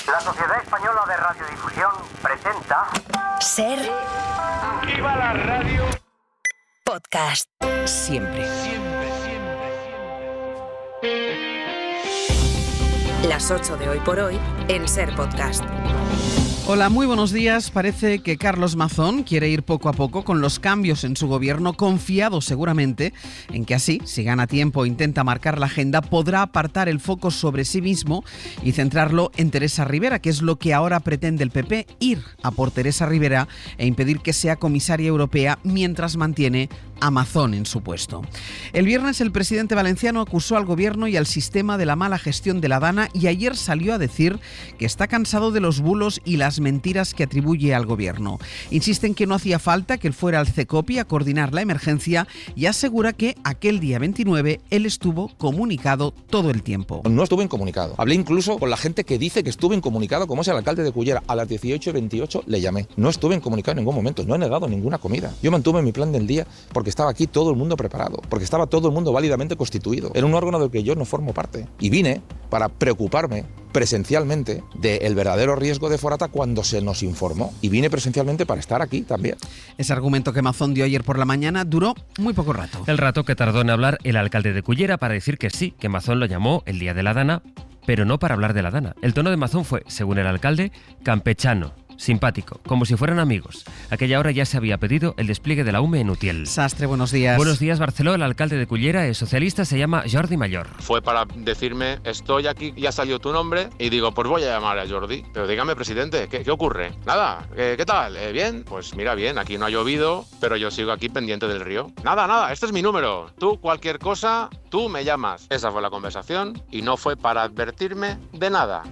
La Sociedad Española de Radiodifusión presenta... Ser... ¡Viva la radio! Podcast. Siempre. Las 8 de hoy por hoy en Ser Podcast. Hola, muy buenos días. Parece que Carlos Mazón quiere ir poco a poco con los cambios en su gobierno, confiado seguramente en que así, si gana tiempo e intenta marcar la agenda, podrá apartar el foco sobre sí mismo y centrarlo en Teresa Rivera, que es lo que ahora pretende el PP, ir a por Teresa Rivera e impedir que sea comisaria europea mientras mantiene a Mazón en su puesto. El viernes el presidente valenciano acusó al gobierno y al sistema de la mala gestión de la Dana y ayer salió a decir que está cansado de los bulos y las mentiras que atribuye al gobierno. Insiste en que no hacía falta que él fuera al CECOPI a coordinar la emergencia y asegura que aquel día 29 él estuvo comunicado todo el tiempo. No estuve incomunicado. Hablé incluso con la gente que dice que estuve incomunicado, como es el alcalde de Cullera. A las 18:28 le llamé. No estuve incomunicado en ningún momento, no he negado ninguna comida. Yo mantuve mi plan del día porque estaba aquí todo el mundo preparado, porque estaba todo el mundo válidamente constituido. Era un órgano del que yo no formo parte. Y vine para preocuparme presencialmente del verdadero riesgo de Forata cuando se nos informó. Y vine presencialmente para estar aquí también. Ese argumento que Mazón dio ayer por la mañana duró muy poco rato. El rato que tardó en hablar el alcalde de Cullera para decir que sí, que Mazón lo llamó el día de la Dana, pero no para hablar de la Dana. El tono de Mazón fue, según el alcalde, campechano, simpático, como si fueran amigos. Aquella hora ya se había pedido el despliegue de la UME en Utiel. Sastre, buenos días. Buenos días, Barceló. El alcalde de Cullera es socialista, se llama Jordi Mayor. Fue para decirme, estoy aquí, ya salió tu nombre, y digo, pues voy a llamar a Jordi. Pero dígame, presidente, ¿qué ocurre? Nada, ¿qué tal? ¿Bien? Pues mira, bien, aquí no ha llovido, pero yo sigo aquí pendiente del río. Nada, este es mi número. Tú, cualquier cosa, tú me llamas. Esa fue la conversación, y no fue para advertirme de nada.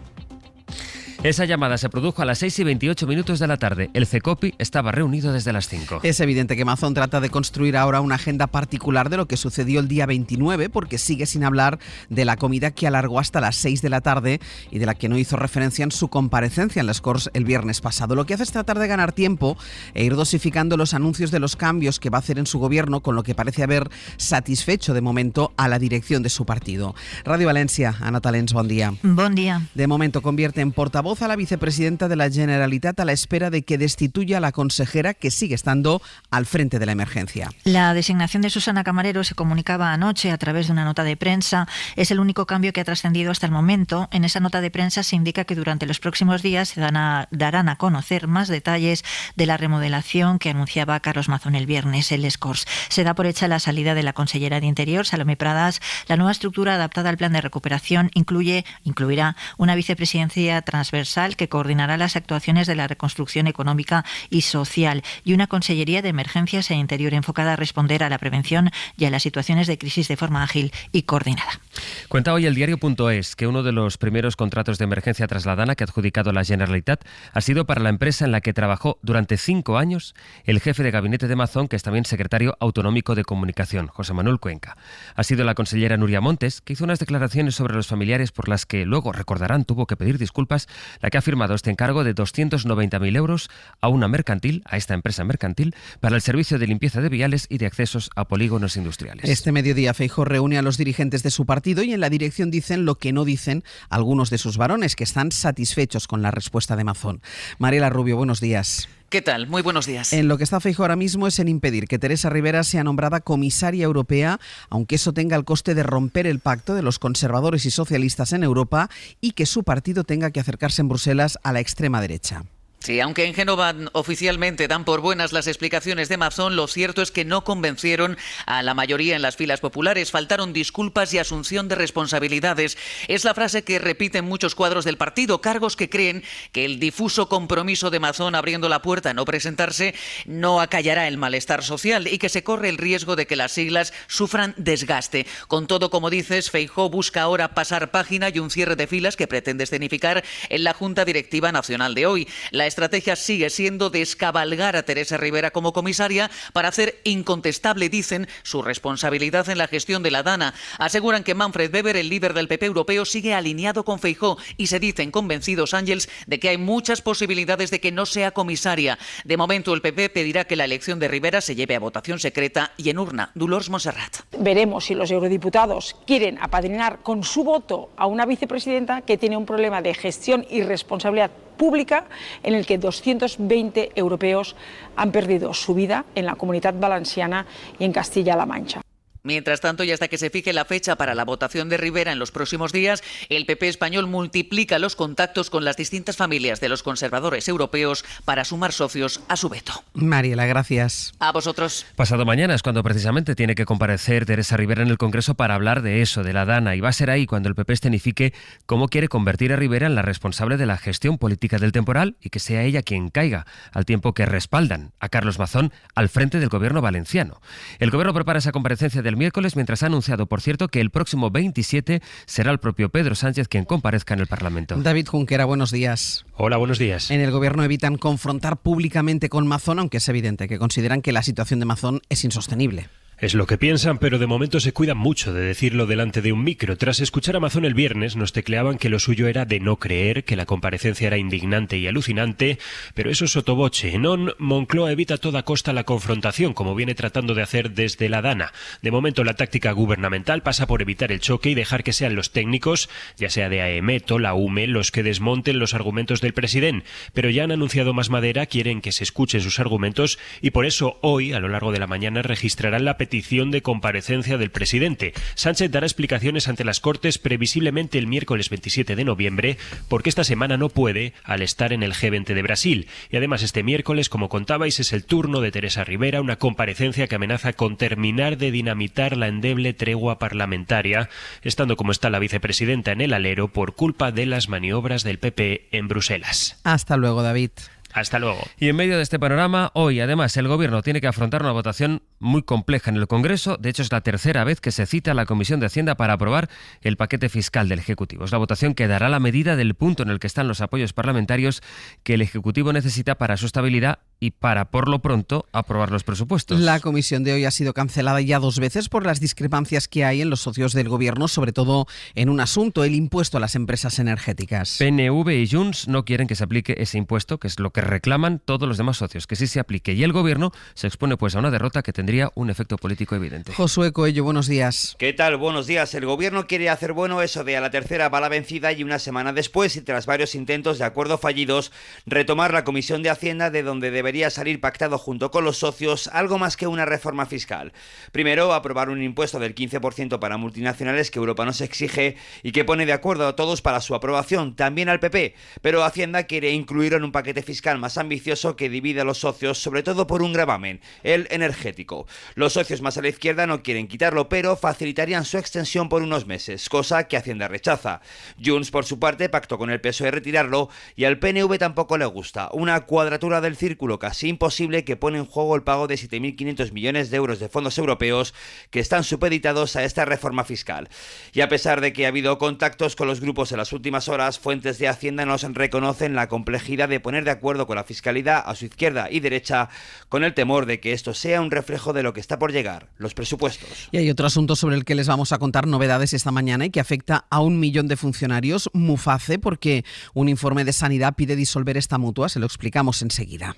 Esa llamada se produjo a las 6:28 de la tarde. El CECOPI estaba reunido desde las 5. Es evidente que Mazón trata de construir ahora una agenda particular de lo que sucedió el día 29, porque sigue sin hablar de la comida que alargó hasta las 6 de la tarde y de la que no hizo referencia en su comparecencia en las Corts el viernes pasado. Lo que hace es tratar de ganar tiempo e ir dosificando los anuncios de los cambios que va a hacer en su gobierno, con lo que parece haber satisfecho de momento a la dirección de su partido. Radio Valencia, Ana Talens, buen día. Buen día. De momento convierte en portavoz a la vicepresidenta de la Generalitat a la espera de que destituya a la consejera que sigue estando al frente de la emergencia. La designación de Susana Camarero se comunicaba anoche a través de una nota de prensa. Es el único cambio que ha trascendido hasta el momento. En esa nota de prensa se indica que durante los próximos días se darán a conocer más detalles de la remodelación que anunciaba Carlos Mazón el viernes en Les Corts. Se da por hecha la salida de la consellera de Interior, Salomé Pradas. La nueva estructura adaptada al plan de recuperación incluirá una vicepresidencia transversal que coordinará las actuaciones de la reconstrucción económica y social y una consellería de emergencias e interior enfocada a responder a la prevención y a las situaciones de crisis de forma ágil y coordinada. Cuenta hoy el diario.es que uno de los primeros contratos de emergencia tras la Dana que ha adjudicado la Generalitat ha sido para la empresa en la que trabajó durante 5 años el jefe de gabinete de Mazón, que es también secretario autonómico de comunicación, José Manuel Cuenca. Ha sido la consellera Núria Montes, que hizo unas declaraciones sobre los familiares por las que luego, recordarán, tuvo que pedir disculpas, la que ha firmado este encargo de 290.000 euros a esta empresa mercantil, para el servicio de limpieza de viales y de accesos a polígonos industriales. Este mediodía Feijóo reúne a los dirigentes de su partido y en la dirección dicen lo que no dicen algunos de sus varones, que están satisfechos con la respuesta de Mazón. Mariela Rubio, buenos días. ¿Qué tal? Muy buenos días. En lo que está Feijóo ahora mismo es en impedir que Teresa Rivera sea nombrada comisaria europea, aunque eso tenga el coste de romper el pacto de los conservadores y socialistas en Europa y que su partido tenga que acercarse en Bruselas a la extrema derecha. Sí, aunque en Génova oficialmente dan por buenas las explicaciones de Mazón, lo cierto es que no convencieron a la mayoría en las filas populares. Faltaron disculpas y asunción de responsabilidades. Es la frase que repiten muchos cuadros del partido, cargos que creen que el difuso compromiso de Mazón abriendo la puerta a no presentarse no acallará el malestar social y que se corre el riesgo de que las siglas sufran desgaste. Con todo, como dices, Feijóo busca ahora pasar página y un cierre de filas que pretende escenificar en la Junta Directiva Nacional de hoy. La estrategia sigue siendo descabalgar a Teresa Rivera como comisaria para hacer incontestable, dicen, su responsabilidad en la gestión de la DANA. Aseguran que Manfred Weber, el líder del PP europeo, sigue alineado con Feijóo y se dicen convencidos, Ángels, de que hay muchas posibilidades de que no sea comisaria. De momento, el PP pedirá que la elección de Rivera se lleve a votación secreta y en urna. Dolors Montserrat. Veremos si los eurodiputados quieren apadrinar con su voto a una vicepresidenta que tiene un problema de gestión y responsabilidad pública en el que 220 europeos han perdido su vida en la Comunidad Valenciana y en Castilla-La Mancha. Mientras tanto, y hasta que se fije la fecha para la votación de Rivera en los próximos días, el PP español multiplica los contactos con las distintas familias de los conservadores europeos para sumar socios a su veto. Mariela, gracias. A vosotros. Pasado mañana es cuando precisamente tiene que comparecer Teresa Rivera en el Congreso para hablar de eso, de la DANA, y va a ser ahí cuando el PP escenifique cómo quiere convertir a Rivera en la responsable de la gestión política del temporal y que sea ella quien caiga, al tiempo que respaldan a Carlos Mazón al frente del gobierno valenciano. El gobierno prepara esa comparecencia del miércoles, mientras ha anunciado, por cierto, que el próximo 27 será el propio Pedro Sánchez quien comparezca en el Parlamento. David Junquera, buenos días. Hola, buenos días. En el gobierno evitan confrontar públicamente con Mazón, aunque es evidente que consideran que la situación de Mazón es insostenible. Es lo que piensan, pero de momento se cuidan mucho de decirlo delante de un micro. Tras escuchar a Mazón el viernes, nos tecleaban que lo suyo era de no creer, que la comparecencia era indignante y alucinante, pero eso es sotoboche. Non, Moncloa evita a toda costa la confrontación, como viene tratando de hacer desde la DANA. De momento la táctica gubernamental pasa por evitar el choque y dejar que sean los técnicos, ya sea de AEMET o la UME, los que desmonten los argumentos del presidente. Pero ya han anunciado más madera, quieren que se escuchen sus argumentos y por eso hoy, a lo largo de la mañana, registrarán la petición de comparecencia del presidente. Sánchez dará explicaciones ante las Cortes previsiblemente el miércoles 27 de noviembre, porque esta semana no puede al estar en el G20 de Brasil. Y además este miércoles, como contabais, es el turno de Teresa Rivera, una comparecencia que amenaza con terminar de dinamitar la endeble tregua parlamentaria, estando como está la vicepresidenta en el alero por culpa de las maniobras del PP en Bruselas. Hasta luego, David. Hasta luego. Y en medio de este panorama, hoy además el Gobierno tiene que afrontar una votación muy compleja en el Congreso. De hecho, es la tercera vez que se cita a la Comisión de Hacienda para aprobar el paquete fiscal del Ejecutivo. Es la votación que dará la medida del punto en el que están los apoyos parlamentarios que el Ejecutivo necesita para su estabilidad y para, por lo pronto, aprobar los presupuestos. La comisión de hoy ha sido cancelada ya 2 veces por las discrepancias que hay en los socios del Gobierno, sobre todo en un asunto, el impuesto a las empresas energéticas. PNV y Junts no quieren que se aplique ese impuesto, que es lo que reclaman todos los demás socios, que sí se aplique. Y el Gobierno se expone pues a una derrota que tendría un efecto político evidente. Josué Coello, buenos días. ¿Qué tal? Buenos días. El Gobierno quiere hacer bueno eso de a la tercera va la vencida y una semana después, y tras varios intentos de acuerdo fallidos, retomar la Comisión de Hacienda, de donde debería salir pactado junto con los socios algo más que una reforma fiscal. Primero, aprobar un impuesto del 15% para multinacionales que Europa nos exige y que pone de acuerdo a todos para su aprobación, también al PP, pero Hacienda quiere incluirlo en un paquete fiscal más ambicioso que divide a los socios, sobre todo por un gravamen, el energético. Los socios más a la izquierda no quieren quitarlo, pero facilitarían su extensión por unos meses, cosa que Hacienda rechaza. Junts, por su parte, pactó con el PSOE retirarlo y al PNV tampoco le gusta. Una cuadratura del círculo casi imposible que pone en juego el pago de 7.500 millones de euros de fondos europeos que están supeditados a esta reforma fiscal. Y a pesar de que ha habido contactos con los grupos en las últimas horas, fuentes de Hacienda nos reconocen la complejidad de poner de acuerdo con la fiscalidad a su izquierda y derecha, con el temor de que esto sea un reflejo de lo que está por llegar, los presupuestos. Y hay otro asunto sobre el que les vamos a contar novedades esta mañana y que afecta a 1 millón de funcionarios, Muface, porque un informe de Sanidad pide disolver esta mutua. Se lo explicamos enseguida.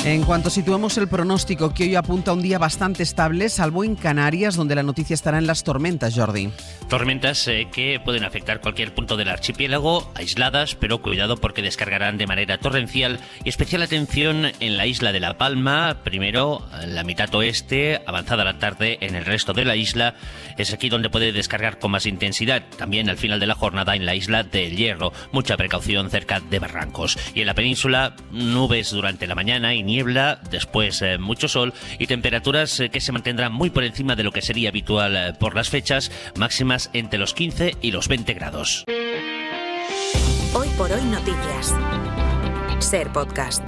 En cuanto situemos el pronóstico, que hoy apunta a un día bastante estable, salvo en Canarias, donde la noticia estará en las tormentas, Jordi. Tormentas que pueden afectar cualquier punto del archipiélago, aisladas, pero cuidado porque descargarán de manera torrencial, y especial atención en la isla de La Palma, primero en la mitad oeste, avanzada la tarde en el resto de la isla, es aquí donde puede descargar con más intensidad, también al final de la jornada en la isla del Hierro, mucha precaución cerca de barrancos, y en la península nubes durante la mañana y niebla, después mucho sol y temperaturas que se mantendrán muy por encima de lo que sería habitual por las fechas, máximas entre los 15 y los 20 grados. Hoy por hoy noticias. Ser Podcast.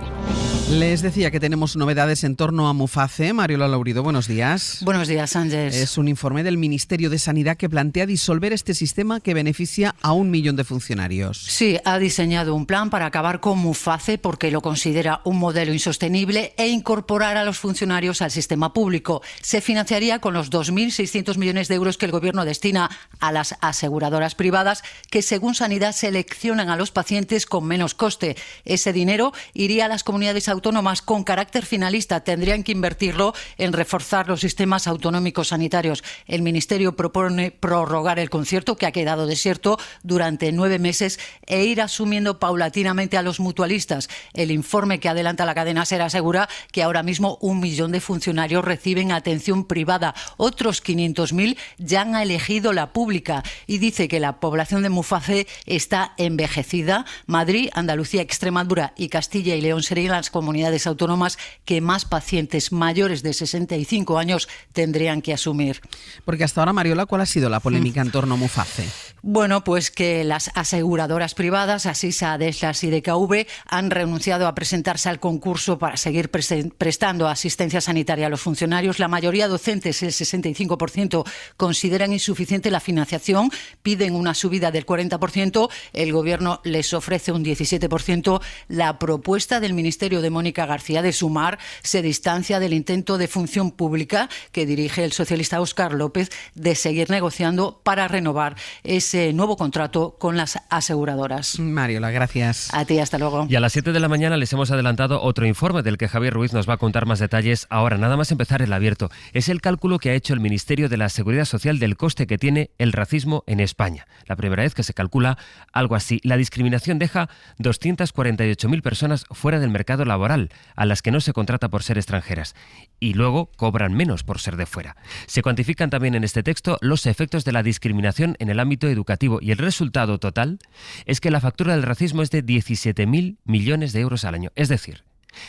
Les decía que tenemos novedades en torno a Muface. Mariola Laurido, buenos días. Buenos días, Ángel. Es un informe del Ministerio de Sanidad que plantea disolver este sistema que beneficia a 1 millón de funcionarios. Sí, ha diseñado un plan para acabar con Muface porque lo considera un modelo insostenible e incorporar a los funcionarios al sistema público. Se financiaría con los 2.600 millones de euros que el Gobierno destina a las aseguradoras privadas que, según Sanidad, seleccionan a los pacientes con menos coste. Ese dinero iría a las comunidades autónomas con carácter finalista. Tendrían que invertirlo en reforzar los sistemas autonómicos sanitarios. El Ministerio propone prorrogar el concierto, que ha quedado desierto, durante 9 meses e ir asumiendo paulatinamente a los mutualistas. El informe que adelanta la cadena SER asegura que ahora mismo 1 millón de funcionarios reciben atención privada. Otros 500.000 ya han elegido la pública y dice que la población de Muface está envejecida. Madrid, Andalucía, Extremadura y Castilla y León serían las comunidades autónomas que más pacientes mayores de 65 años tendrían que asumir. Porque hasta ahora, Mariola, ¿cuál ha sido la polémica en torno a Muface? Bueno, pues que las aseguradoras privadas, Asisa, Adeslas y DKV, han renunciado a presentarse al concurso para seguir prestando asistencia sanitaria a los funcionarios. La mayoría docentes, el 65%, consideran insuficiente la financiación, piden una subida del 40%, el Gobierno les ofrece un 17%. La propuesta del Ministerio de Mónica García de Sumar se distancia del intento de función pública que dirige el socialista Óscar López de seguir negociando para renovar ese nuevo contrato con las aseguradoras. Mariola, gracias. A ti, hasta luego. Y a las 7 de la mañana les hemos adelantado otro informe del que Javier Ruiz nos va a contar más detalles ahora. Nada más empezar el abierto. Es el cálculo que ha hecho el Ministerio de la Seguridad Social del coste que tiene el racismo en España. La primera vez que se calcula algo así. La discriminación deja 248.000 personas fuera del mercado laboral, a las que no se contrata por ser extranjeras, y luego cobran menos por ser de fuera. Se cuantifican también en este texto los efectos de la discriminación en el ámbito educativo, y el resultado total es que la factura del racismo es de 17.000 millones de euros al año. Es decir,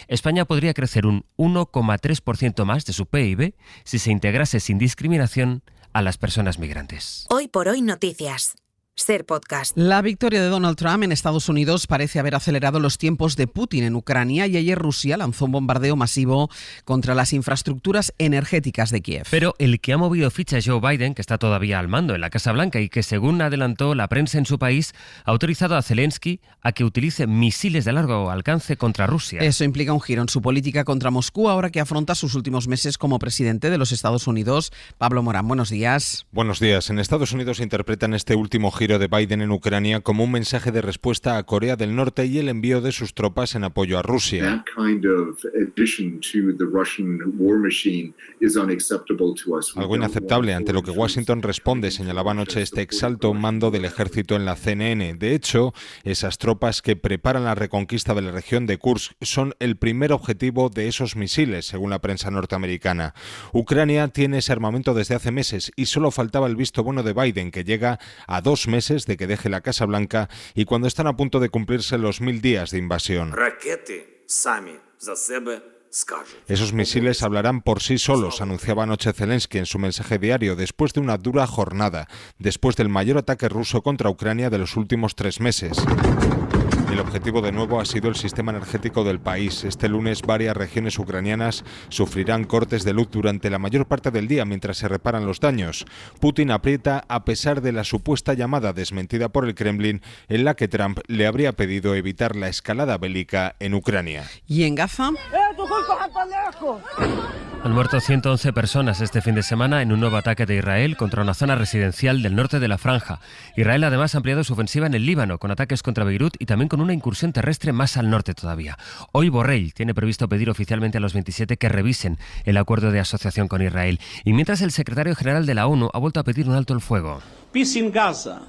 España podría crecer un 1,3% más de su PIB si se integrase sin discriminación a las personas migrantes. Hoy por hoy noticias. Ser Podcast. La victoria de Donald Trump en Estados Unidos parece haber acelerado los tiempos de Putin en Ucrania y ayer Rusia lanzó un bombardeo masivo contra las infraestructuras energéticas de Kiev. Pero el que ha movido ficha es Joe Biden, que está todavía al mando en la Casa Blanca y que, según adelantó la prensa en su país, ha autorizado a Zelensky a que utilice misiles de largo alcance contra Rusia. Eso implica un giro en su política contra Moscú ahora que afronta sus últimos meses como presidente de los Estados Unidos. Pablo Morán, buenos días. Buenos días. En Estados Unidos interpretan este último giro de Biden en Ucrania como un mensaje de respuesta a Corea del Norte y el envío de sus tropas en apoyo a Rusia. Algo inaceptable ante lo que Washington responde, señalaba anoche este exalto mando del ejército en la CNN. De hecho, esas tropas que preparan la reconquista de la región de Kursk son el primer objetivo de esos misiles, según la prensa norteamericana. Ucrania tiene ese armamento desde hace meses y solo faltaba el visto bueno de Biden, que llega a 2 meses de que deje la Casa Blanca y cuando están a punto de cumplirse los 1000 días de invasión. Esos misiles hablarán por sí solos, anunciaba anoche Zelensky en su mensaje diario, después de una dura jornada, después del mayor ataque ruso contra Ucrania de los últimos 3 meses. El objetivo de nuevo ha sido el sistema energético del país. Este lunes varias regiones ucranianas sufrirán cortes de luz durante la mayor parte del día mientras se reparan los daños. Putin aprieta a pesar de la supuesta llamada desmentida por el Kremlin en la que Trump le habría pedido evitar la escalada bélica en Ucrania. ¿Y en Gaza? Han muerto 111 personas este fin de semana en un nuevo ataque de Israel contra una zona residencial del norte de la franja. Israel además ha ampliado su ofensiva en el Líbano con ataques contra Beirut y también con una incursión terrestre más al norte todavía. Hoy Borrell tiene previsto pedir oficialmente a los 27 que revisen el acuerdo de asociación con Israel. Y mientras el secretario general de la ONU ha vuelto a pedir un alto el fuego. Peace in Gaza.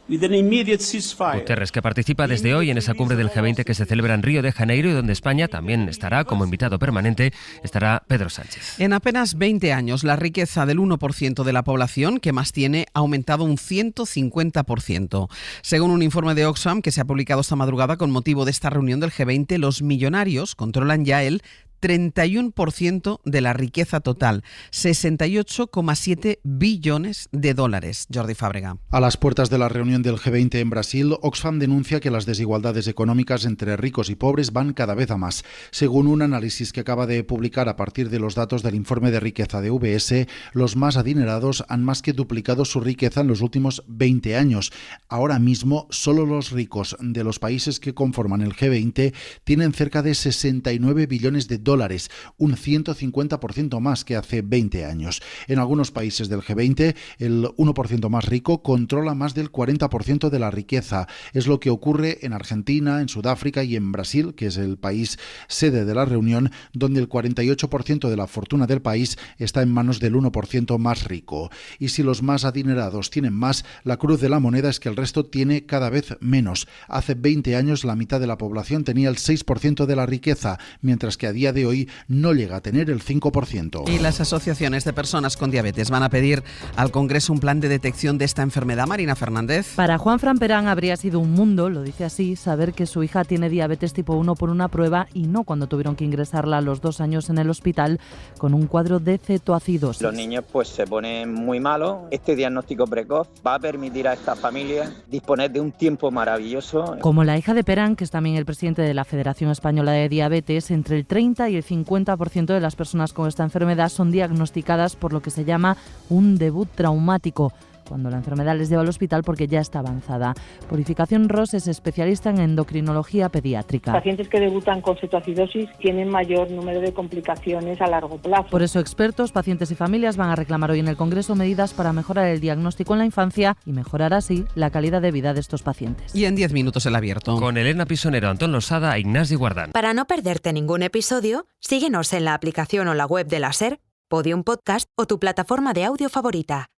Guterres, que participa desde hoy en esa cumbre del G20 que se celebra en Río de Janeiro y donde España también estará como invitado permanente, estará Pedro Sánchez. En apenas 20 años, la riqueza del 1% de la población que más tiene ha aumentado un 150%. Según un informe de Oxfam que se ha publicado esta madrugada con motivo de esta reunión del G20, los millonarios controlan ya el 31% de la riqueza total, 68,7 billones de dólares. Jordi Fábrega. A las puertas de la reunión del G20 en Brasil, Oxfam denuncia que las desigualdades económicas entre ricos y pobres van cada vez a más. Según un análisis que acaba de publicar a partir de los datos del informe de riqueza de UBS, los más adinerados han más que duplicado su riqueza en los últimos 20 años. Ahora mismo, solo los ricos de los países que conforman el G20 tienen cerca de 69 billones de dólares, un 150% más que hace 20 años. En algunos países del G20, el 1% más rico controla más del 40% de la riqueza. Es lo que ocurre en Argentina, en Sudáfrica y en Brasil, que es el país sede de la reunión, donde el 48% de la fortuna del país está en manos del 1% más rico. Y si los más adinerados tienen más, la cruz de la moneda es que el resto tiene cada vez menos. Hace 20 años la mitad de la población tenía el 6% de la riqueza, mientras que a día de hoy no llega a tener el 5%. Y las asociaciones de personas con diabetes van a pedir al Congreso un plan de detección de esta enfermedad. Marina Fernández. Para Juan Fran Perán habría sido un mundo, lo dice así, saber que su hija tiene diabetes tipo 1 por una prueba y no cuando tuvieron que ingresarla a los 2 años en el hospital con un cuadro de cetoacidosis. Los niños pues se ponen muy malos. Este diagnóstico precoz va a permitir a estas familias disponer de un tiempo maravilloso. Como la hija de Perán, que es también el presidente de la Federación Española de Diabetes, entre el 30 y el 50% de las personas con esta enfermedad son diagnosticadas por lo que se llama un debut traumático, cuando la enfermedad les lleva al hospital porque ya está avanzada. Purificación Ros es especialista en endocrinología pediátrica. Pacientes que debutan con cetoacidosis tienen mayor número de complicaciones a largo plazo. Por eso expertos, pacientes y familias van a reclamar hoy en el Congreso medidas para mejorar el diagnóstico en la infancia y mejorar así la calidad de vida de estos pacientes. Y en 10 minutos el abierto. Con Elena Pisonero, Antón Losada e Ignasi Guardán. Para no perderte ningún episodio, síguenos en la aplicación o la web de la SER, Podium Podcast o tu plataforma de audio favorita.